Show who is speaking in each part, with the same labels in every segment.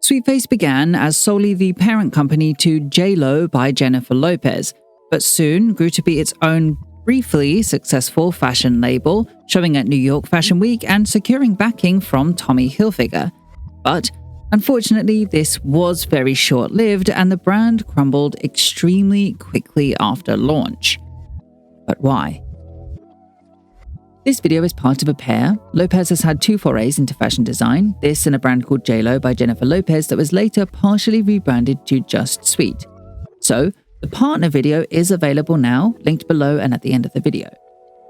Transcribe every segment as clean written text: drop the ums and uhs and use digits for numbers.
Speaker 1: Sweetface began as solely the parent company to J.Lo by Jennifer Lopez, but soon grew to be its own briefly successful fashion label, showing at New York Fashion Week and securing backing from Tommy Hilfiger. But unfortunately, this was very short-lived and the brand crumbled extremely quickly after launch. But why? This video is part of a pair. Lopez has had 2 forays into fashion design, this in a brand called J.Lo by Jennifer Lopez that was later partially rebranded to just Sweet. So, the partner video is available now, linked below and at the end of the video.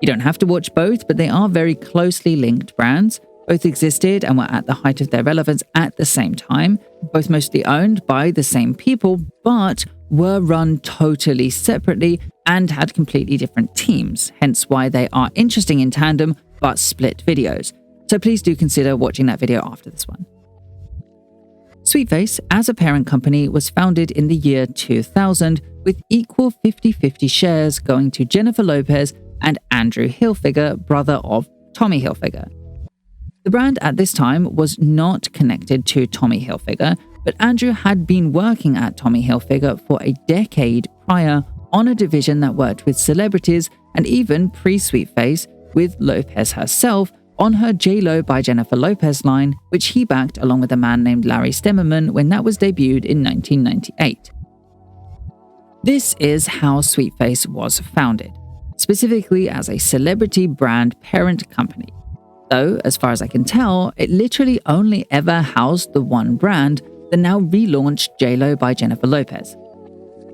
Speaker 1: You don't have to watch both, but they are very closely linked brands. Both existed and were at the height of their relevance at the same time, both mostly owned by the same people, but were run totally separately and had completely different teams, hence why they are interesting in tandem but split videos. So please do consider watching that video after this one. Sweetface, as a parent company, was founded in the year 2000 with equal 50-50 shares going to Jennifer Lopez and Andrew Hilfiger, brother of Tommy Hilfiger. The brand at this time was not connected to Tommy Hilfiger, but Andrew had been working at Tommy Hilfiger for a decade prior on a division that worked with celebrities and even pre-Sweetface with Lopez herself on her J.Lo by Jennifer Lopez line, which he backed along with a man named Larry Stemmerman when that was debuted in 1998. This is how Sweetface was founded, specifically as a celebrity brand parent company. Though, as far as I can tell, it literally only ever housed the one brand, the now relaunched J.Lo by Jennifer Lopez.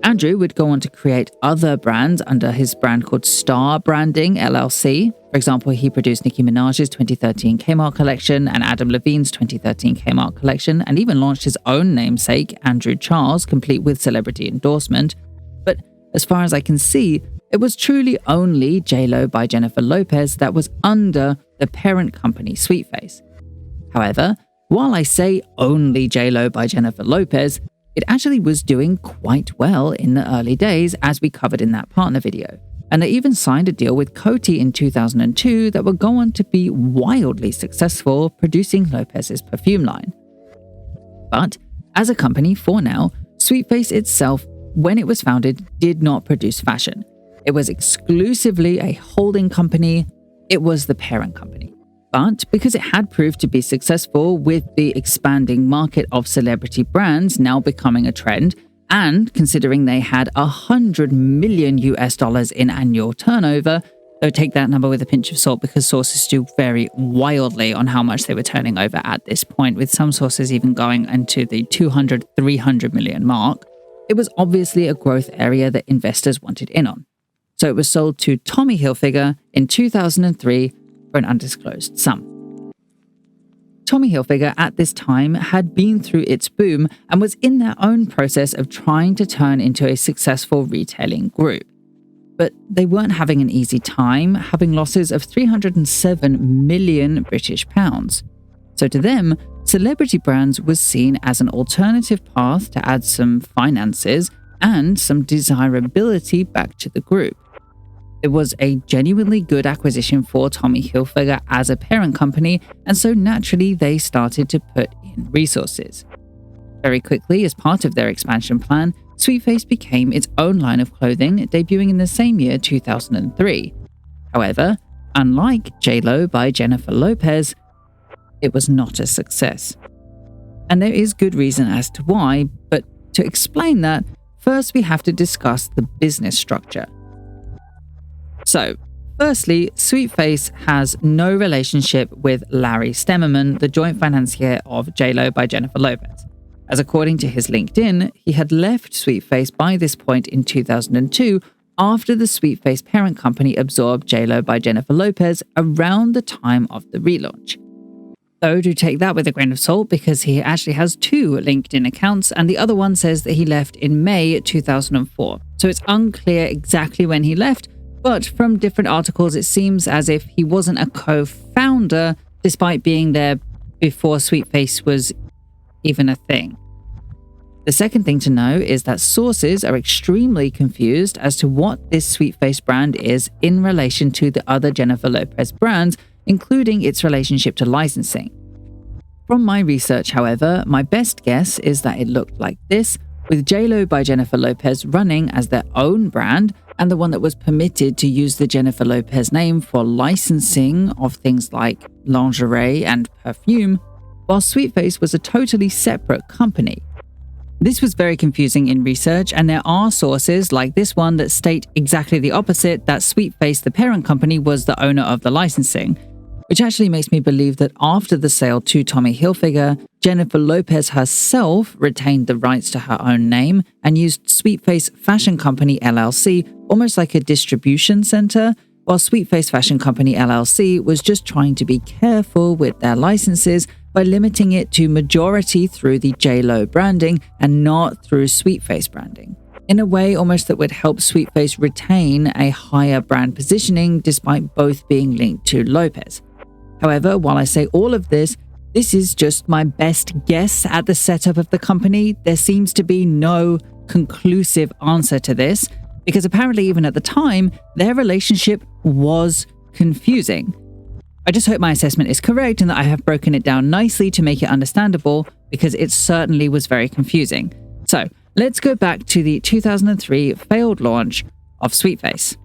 Speaker 1: Andrew would go on to create other brands under his brand called Star Branding LLC. For example, he produced Nicki Minaj's 2013 Kmart collection and Adam Levine's 2013 Kmart collection, and even launched his own namesake, Andrew Charles, complete with celebrity endorsement. But as far as I can see, it was truly only J.Lo by Jennifer Lopez that was under the parent company Sweetface. However, while I say only J.Lo by Jennifer Lopez, it actually was doing quite well in the early days, as we covered in that partner video. And they even signed a deal with Coty in 2002 that would go on to be wildly successful, producing Lopez's perfume line. But as a company, for now, Sweetface itself, when it was founded, did not produce fashion. It was exclusively a holding company. It was the parent company. But because it had proved to be successful with the expanding market of celebrity brands now becoming a trend, and considering they had $100 million in annual turnover, though take that number with a pinch of salt because sources do vary wildly on how much they were turning over at this point, with some sources even going into the 200-300 million mark, it was obviously a growth area that investors wanted in on. So it was sold to Tommy Hilfiger in 2003 for an undisclosed sum. Tommy Hilfiger at this time had been through its boom and was in their own process of trying to turn into a successful retailing group. But they weren't having an easy time, having losses of 307 million British pounds. So to them, celebrity brands was seen as an alternative path to add some finances and some desirability back to the group. It was a genuinely good acquisition for Tommy Hilfiger as a parent company, and so naturally they started to put in resources. Very quickly, as part of their expansion plan, Sweetface became its own line of clothing, debuting in the same year, 2003. However, unlike J.Lo by Jennifer Lopez, it was not a success. And there is good reason as to why, but to explain that, first we have to discuss the business structure. So, firstly, Sweetface has no relationship with Larry Stemmerman, the joint financier of J.Lo by Jennifer Lopez. As according to his LinkedIn, he had left Sweetface by this point in 2002 after the Sweetface parent company absorbed J.Lo by Jennifer Lopez around the time of the relaunch. Though do take that with a grain of salt because he actually has 2 LinkedIn accounts and the other one says that he left in May 2004. So it's unclear exactly when he left, but from different articles, it seems as if he wasn't a co-founder despite being there before Sweetface was even a thing. The second thing to know is that sources are extremely confused as to what this Sweetface brand is in relation to the other Jennifer Lopez brands, including its relationship to licensing. From my research, however, my best guess is that it looked like this, with JLo by Jennifer Lopez running as their own brand and the one that was permitted to use the Jennifer Lopez name for licensing of things like lingerie and perfume, while Sweetface was a totally separate company. This was very confusing in research, and there are sources like this one that state exactly the opposite, that Sweetface, the parent company, was the owner of the licensing, which actually makes me believe that after the sale to Tommy Hilfiger, Jennifer Lopez herself retained the rights to her own name and used Sweetface Fashion Company LLC almost like a distribution center, while Sweetface Fashion Company LLC was just trying to be careful with their licenses by limiting it to majority through the JLo branding and not through Sweetface branding, in a way almost that would help Sweetface retain a higher brand positioning despite both being linked to Lopez. However, while I say all of this, this is just my best guess at the setup of the company. There seems to be no conclusive answer to this, because apparently even at the time, their relationship was confusing. I just hope my assessment is correct and that I have broken it down nicely to make it understandable, because it certainly was very confusing. So let's go back to the 2003 failed launch of Sweetface.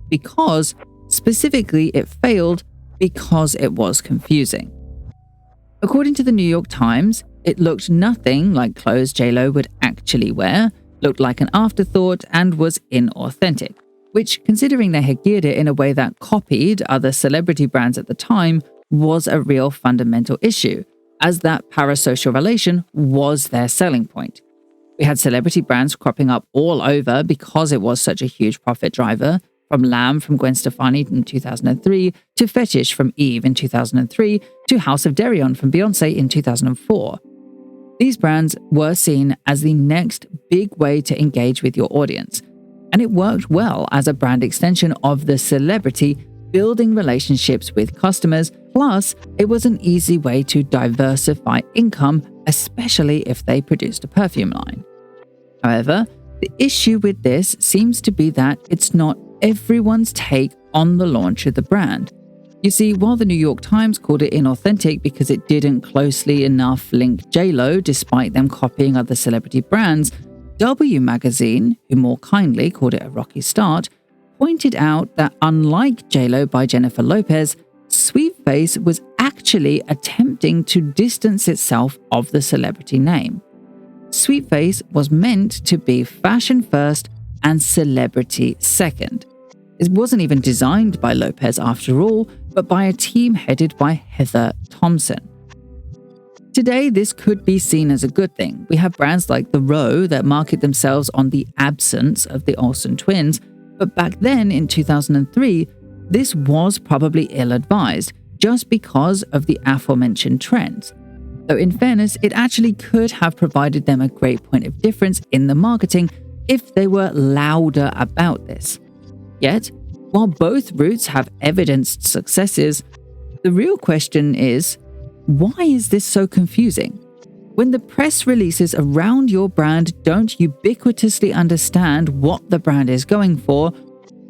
Speaker 1: Because specifically it failed because it was confusing. According to the New York Times, it looked nothing like clothes JLo would actually wear, looked like an afterthought, and was inauthentic, which, considering they had geared it in a way that copied other celebrity brands at the time, was a real fundamental issue, as that parasocial relation was their selling point. We had celebrity brands cropping up all over because it was such a huge profit driver, from Lamb from Gwen Stefani in 2003, to Fetish from Eve in 2003, to House of Derion from Beyoncé in 2004. These brands were seen as the next big way to engage with your audience, and it worked well as a brand extension of the celebrity, building relationships with customers, plus it was an easy way to diversify income, especially if they produced a perfume line. However, the issue with this seems to be that it's not everyone's take on the launch of the brand. You see, while the New York Times called it inauthentic because it didn't closely enough link JLo despite them copying other celebrity brands, W Magazine, who more kindly called it a rocky start, pointed out that unlike JLo by Jennifer Lopez, Sweetface was actually attempting to distance itself of the celebrity name. Sweetface was meant to be fashion first and celebrity second. It wasn't even designed by Lopez after all, but by a team headed by Heather Thompson. Today, this could be seen as a good thing. We have brands like The Row that market themselves on the absence of the Olsen twins, but back then in 2003, this was probably ill-advised just because of the aforementioned trends. Though in fairness, it actually could have provided them a great point of difference in the marketing if they were louder about this. Yet, while both routes have evidenced successes, the real question is, why is this so confusing? When the press releases around your brand don't ubiquitously understand what the brand is going for,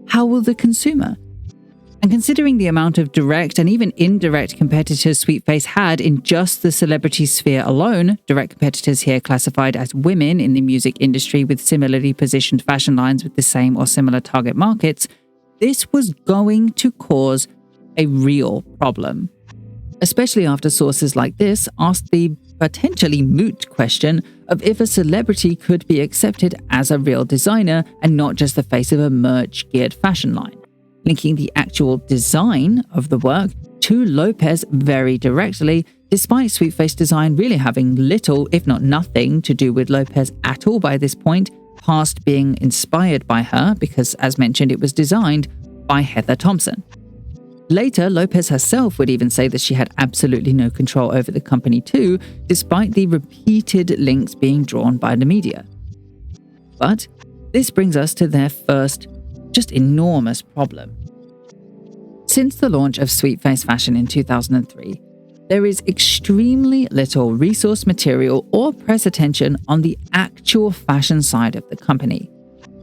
Speaker 1: how will the consumer? And considering the amount of direct and even indirect competitors Sweetface had in just the celebrity sphere alone, direct competitors here classified as women in the music industry with similarly positioned fashion lines with the same or similar target markets, this was going to cause a real problem. Especially after sources like this asked the potentially moot question of if a celebrity could be accepted as a real designer and not just the face of a merch-geared fashion line, linking the actual design of the work to Lopez very directly, despite Sweetface design really having little, if not nothing, to do with Lopez at all by this point, past being inspired by her because, as mentioned, it was designed by Heather Thompson. Later, Lopez herself would even say that she had absolutely no control over the company too, despite the repeated links being drawn by the media. But this brings us to their first, just enormous problem. Since the launch of Sweetface Fashion in 2003, there is extremely little resource material or press attention on the actual fashion side of the company.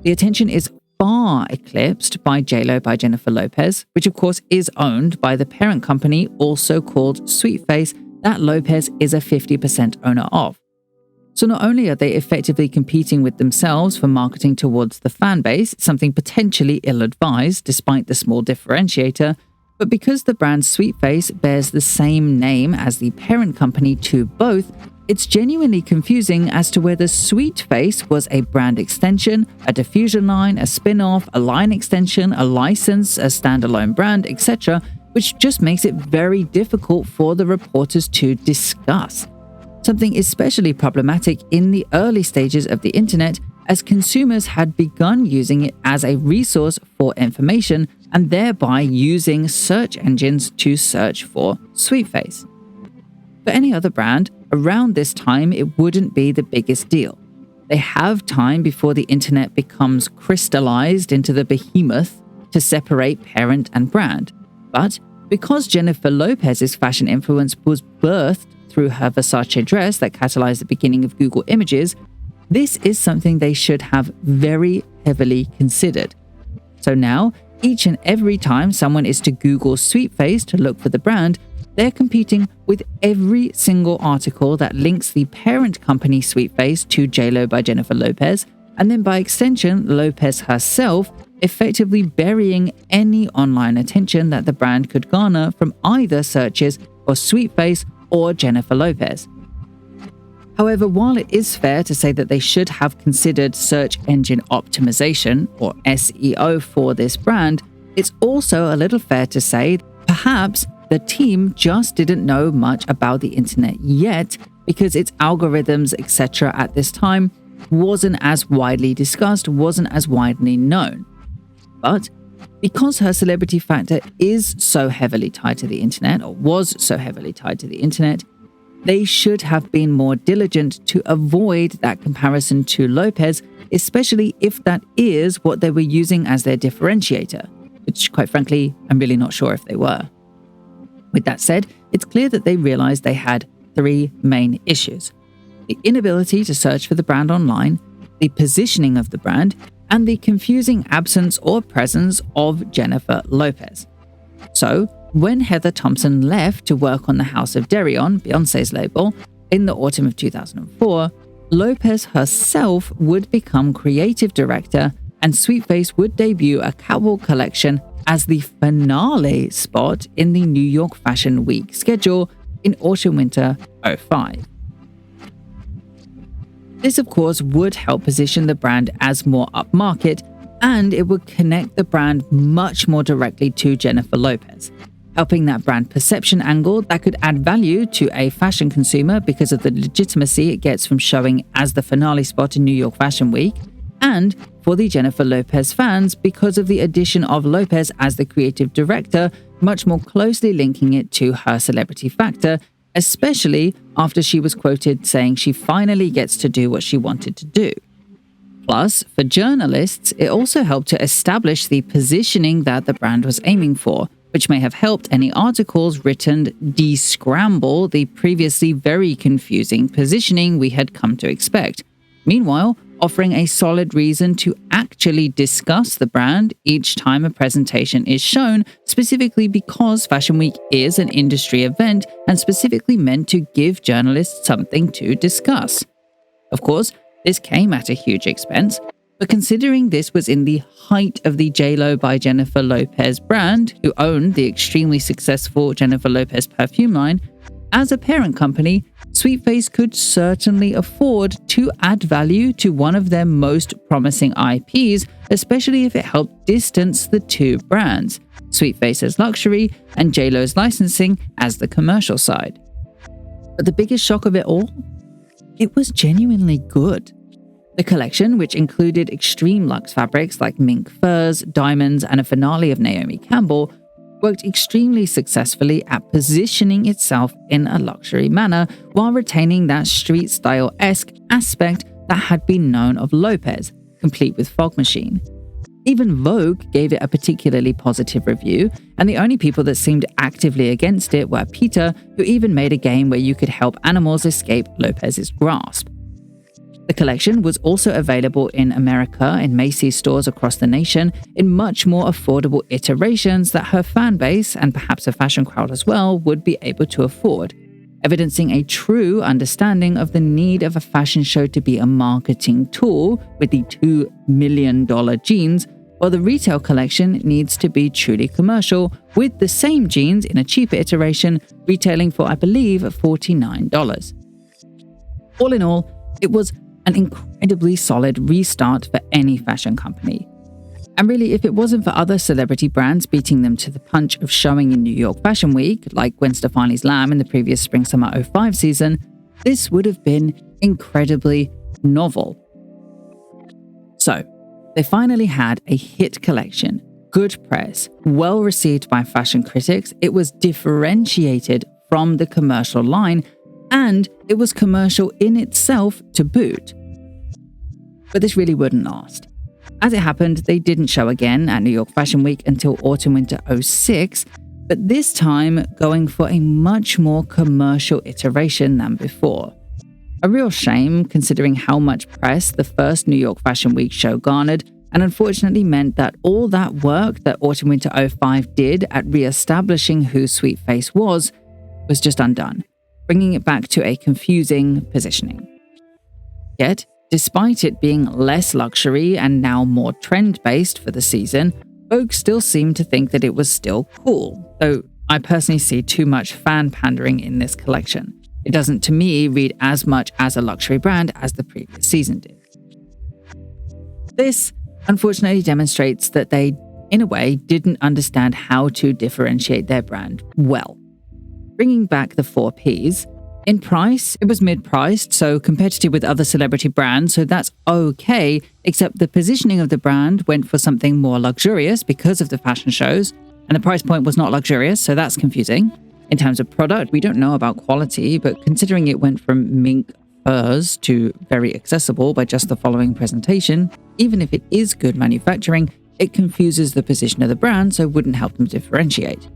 Speaker 1: The attention is far eclipsed by JLo by Jennifer Lopez, which of course is owned by the parent company also called Sweetface, that Lopez is a 50% owner of. So not only are they effectively competing with themselves for marketing towards the fan base, something potentially ill-advised despite the small differentiator, but because the brand Sweetface bears the same name as the parent company to both, it's genuinely confusing as to whether Sweetface was a brand extension, a diffusion line, a spin-off, a line extension, a license, a standalone brand, etc., which just makes it very difficult for the reporters to discuss. Something especially problematic in the early stages of the internet, as consumers had begun using it as a resource for information and thereby using search engines to search for Sweetface. For any other brand, around this time it wouldn't be the biggest deal. They have time before the internet becomes crystallized into the behemoth to separate parent and brand. But because Jennifer Lopez's fashion influence was birthed through her Versace dress that catalyzed the beginning of Google Images, this is something they should have very heavily considered. So now, each and every time someone is to Google Sweetface to look for the brand, they're competing with every single article that links the parent company Sweetface to J.Lo by Jennifer Lopez, and then by extension, Lopez herself, effectively burying any online attention that the brand could garner from either searches for Sweetface or Jennifer Lopez. However, while it is fair to say that they should have considered search engine optimization, or SEO, for this brand, it's also a little fair to say perhaps the team just didn't know much about the internet yet because its algorithms, etc. at this time wasn't as widely discussed, wasn't as widely known. But because her celebrity factor is so heavily tied to the internet, or was so heavily tied to the internet, they should have been more diligent to avoid that comparison to Lopez, especially if that is what they were using as their differentiator, which quite frankly, I'm really not sure if they were. With that said, it's clear that they realized they had three main issues: the inability to search for the brand online, the positioning of the brand, and the confusing absence or presence of Jennifer Lopez. So, when Heather Thompson left to work on the House of Derion, Beyoncé's label, in the autumn of 2004, Lopez herself would become creative director, and Sweetface would debut a catwalk collection as the finale spot in the New York Fashion Week schedule in autumn-winter 2005. This, of course, would help position the brand as more upmarket, and it would connect the brand much more directly to Jennifer Lopez, helping that brand perception angle that could add value to a fashion consumer because of the legitimacy it gets from showing as the finale spot in New York Fashion Week, and for the Jennifer Lopez fans because of the addition of Lopez as the creative director, much more closely linking it to her celebrity factor, especially after she was quoted saying she finally gets to do what she wanted to do. Plus, for journalists, it also helped to establish the positioning that the brand was aiming for, which may have helped any articles written de-scramble the previously very confusing positioning we had come to expect. Meanwhile, offering a solid reason to actually discuss the brand each time a presentation is shown, specifically because Fashion Week is an industry event and specifically meant to give journalists something to discuss. Of course, this came at a huge expense, but considering this was in the height of the J.Lo by Jennifer Lopez brand, who owned the extremely successful Jennifer Lopez perfume line, as a parent company, Sweetface could certainly afford to add value to one of their most promising IPs, especially if it helped distance the two brands, Sweetface as luxury and J.Lo's licensing as the commercial side. But the biggest shock of it all? It was genuinely good. The collection, which included extreme luxe fabrics like mink furs, diamonds, and a finale of Naomi Campbell, worked extremely successfully at positioning itself in a luxury manner while retaining that street-style-esque aspect that had been known of Lopez, complete with fog machine. Even Vogue gave it a particularly positive review, and the only people that seemed actively against it were PETA, who even made a game where you could help animals escape Lopez's grasp. The collection was also available in America in Macy's stores across the nation in much more affordable iterations that her fan base, and perhaps a fashion crowd as well, would be able to afford. evidencing a true understanding of the need of a fashion show to be a marketing tool with the $2 million jeans, while the retail collection needs to be truly commercial, with the same jeans in a cheaper iteration retailing for, I believe, $49. All in all, it was an incredibly solid restart for any fashion company. And really, if it wasn't for other celebrity brands beating them to the punch of showing in New York Fashion Week, like Gwen Stefani's Lamb in the previous Spring/Summer 05 season, this would have been incredibly novel. So, they finally had a hit collection, good press, well received by fashion critics, it was differentiated from the commercial line, and it was commercial in itself to boot. But this really wouldn't last. As it happened, they didn't show again at New York Fashion Week until Autumn/Winter 06, but this time going for a much more commercial iteration than before. A real shame considering how much press the first New York Fashion Week show garnered, and unfortunately meant that all that work that Autumn/Winter 05 did at re-establishing who Sweetface was just undone, bringing it back to a confusing positioning. Yet, despite it being less luxury and now more trend-based for the season, Vogue still seemed to think that it was still cool, though I personally see too much fan pandering in this collection. It doesn't, to me, read as much as a luxury brand as the previous season did. This, unfortunately, demonstrates that they, in a way, didn't understand how to differentiate their brand well. Bringing back the 4 Ps, in price, it was mid-priced, so competitive with other celebrity brands, so that's okay, except the positioning of the brand went for something more luxurious because of the fashion shows, and the price point was not luxurious, so that's confusing. In terms of product, we don't know about quality, but considering it went from mink furs to very accessible by just the following presentation, even if it is good manufacturing, it confuses the position of the brand, so wouldn't help them differentiate.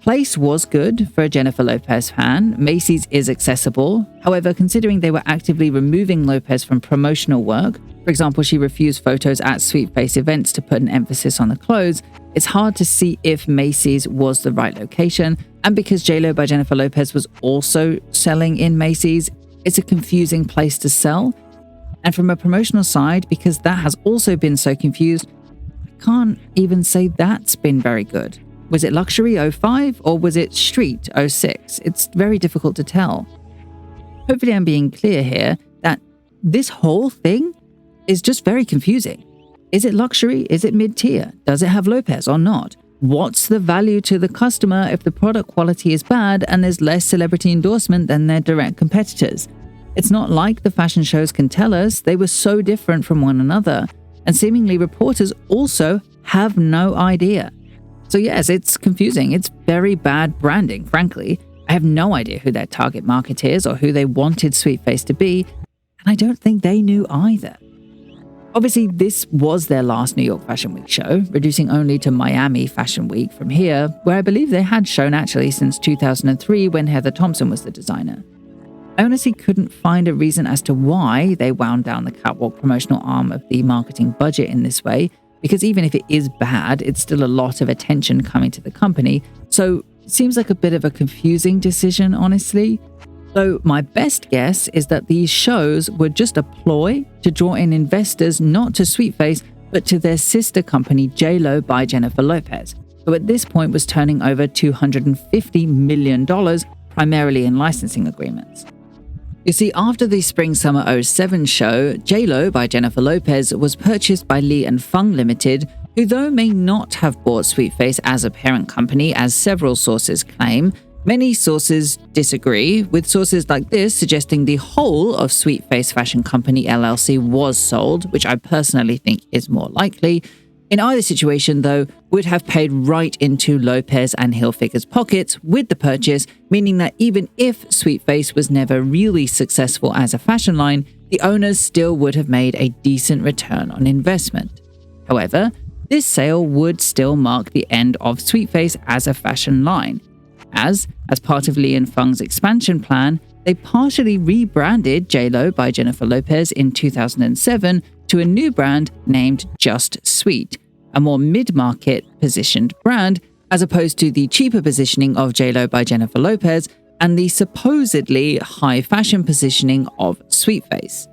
Speaker 1: Place was good for a Jennifer Lopez fan. Macy's is accessible. However, considering they were actively removing Lopez from promotional work, for example, she refused photos at Sweetface events to put an emphasis on the clothes, it's hard to see if Macy's was the right location. And because JLo by Jennifer Lopez was also selling in Macy's, it's a confusing place to sell. And from a promotional side, because that has also been so confused, I can't even say that's been very good. Was it Luxury 05 or was it Street 06? It's very difficult to tell. Hopefully I'm being clear here that this whole thing is just very confusing. Is it luxury? Is it mid-tier? Does it have Lopez or not? What's the value to the customer if the product quality is bad and there's less celebrity endorsement than their direct competitors? It's not like the fashion shows can tell us. They were so different from one another, and seemingly reporters also have no idea. So yes, it's confusing. It's very bad branding, frankly. I have no idea who their target market is or who they wanted Sweetface to be, and I don't think they knew either. Obviously, this was their last New York Fashion Week show, reducing only to Miami Fashion Week from here, where I believe they had shown actually since 2003 when Heather Thompson was the designer. I honestly couldn't find a reason as to why they wound down the catwalk promotional arm of the marketing budget in this way, because even if it is bad, it's still a lot of attention coming to the company, so it seems like a bit of a confusing decision, honestly. So my best guess is that these shows were just a ploy to draw in investors not to Sweetface, but to their sister company JLo by Jennifer Lopez, who at this point was turning over $250 million, primarily in licensing agreements. You see, after the Spring/Summer 07 show, JLo by Jennifer Lopez was purchased by Li & Fung Limited, who though may not have bought Sweetface as a parent company, as several sources claim, many sources disagree, with sources like this suggesting the whole of Sweetface Fashion Company LLC was sold, which I personally think is more likely. In either situation, though, would have paid right into Lopez and Hilfiger's pockets with the purchase, meaning that even if Sweetface was never really successful as a fashion line, the owners still would have made a decent return on investment. However, this sale would still mark the end of Sweetface as a fashion line, as part of Li & Fung's expansion plan, they partially rebranded JLo by Jennifer Lopez in 2007 to a new brand named Just Sweet, a more mid-market positioned brand, as opposed to the cheaper positioning of JLo by Jennifer Lopez, and the supposedly high fashion positioning of Sweetface.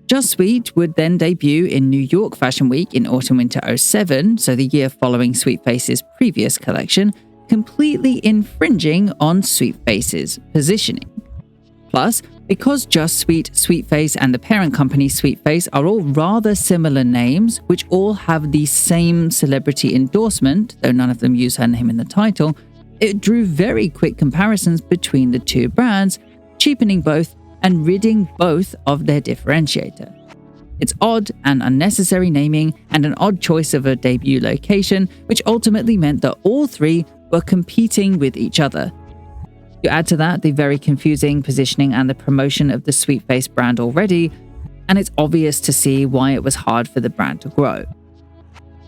Speaker 1: Just Sweet would then debut in New York Fashion Week in autumn-winter 07, so the year following Sweetface's previous collection, completely infringing on Sweetface's positioning. Plus, because Just Sweet, Sweetface, and the parent company Sweetface are all rather similar names, which all have the same celebrity endorsement, though none of them use her name in the title, it drew very quick comparisons between the two brands, cheapening both and ridding both of their differentiator. It's odd and unnecessary naming and an odd choice of a debut location, which ultimately meant that all three were competing with each other. You add to that the very confusing positioning and the promotion of the Sweetface brand already, and it's obvious to see why it was hard for the brand to grow.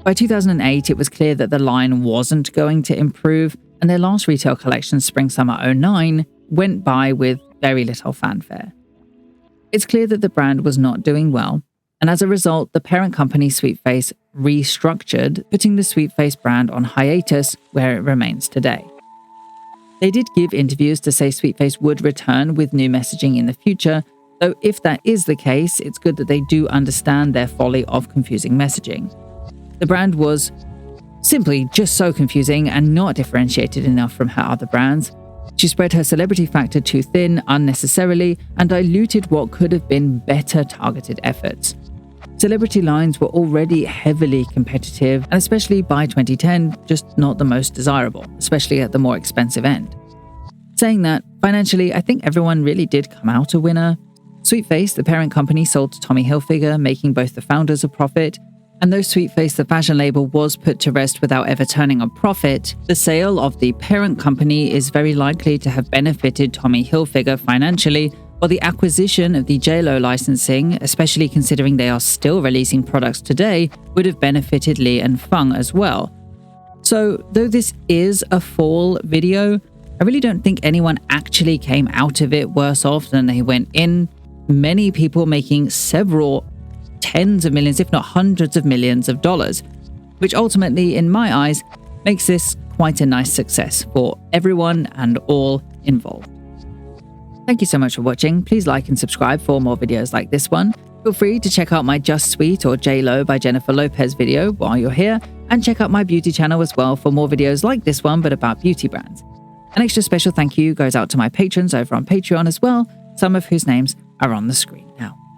Speaker 1: By 2008, it was clear that the line wasn't going to improve, and their last retail collection, Spring-Summer 09, went by with very little fanfare. It's clear that the brand was not doing well, and as a result, the parent company Sweetface restructured, putting the Sweetface brand on hiatus where it remains today. They did give interviews to say Sweetface would return with new messaging in the future, though if that is the case, it's good that they do understand their folly of confusing messaging. The brand was simply just so confusing and not differentiated enough from her other brands. She spread her celebrity factor too thin unnecessarily and diluted what could have been better targeted efforts. Celebrity lines were already heavily competitive, and especially by 2010, just not the most desirable, especially at the more expensive end. Saying that, financially, I think everyone really did come out a winner. Sweetface, the parent company, sold to Tommy Hilfiger, making both the founders a profit. And though Sweetface, the fashion label, was put to rest without ever turning a profit, the sale of the parent company is very likely to have benefited Tommy Hilfiger financially, while the acquisition of the JLo licensing, especially considering they are still releasing products today, would have benefited Li and Feng as well. So, though this is a fall video, I really don't think anyone actually came out of it worse off than they went in. Many people making several tens of millions, if not hundreds of millions of dollars, which ultimately, in my eyes, makes this quite a nice success for everyone and all involved. Thank you so much for watching. Please like and subscribe for more videos like this one. Feel free to check out my Just Sweet or JLo by Jennifer Lopez video while you're here, and check out my beauty channel as well for more videos like this one but about beauty brands. An extra special thank you goes out to my patrons over on Patreon as well, some of whose names are on the screen.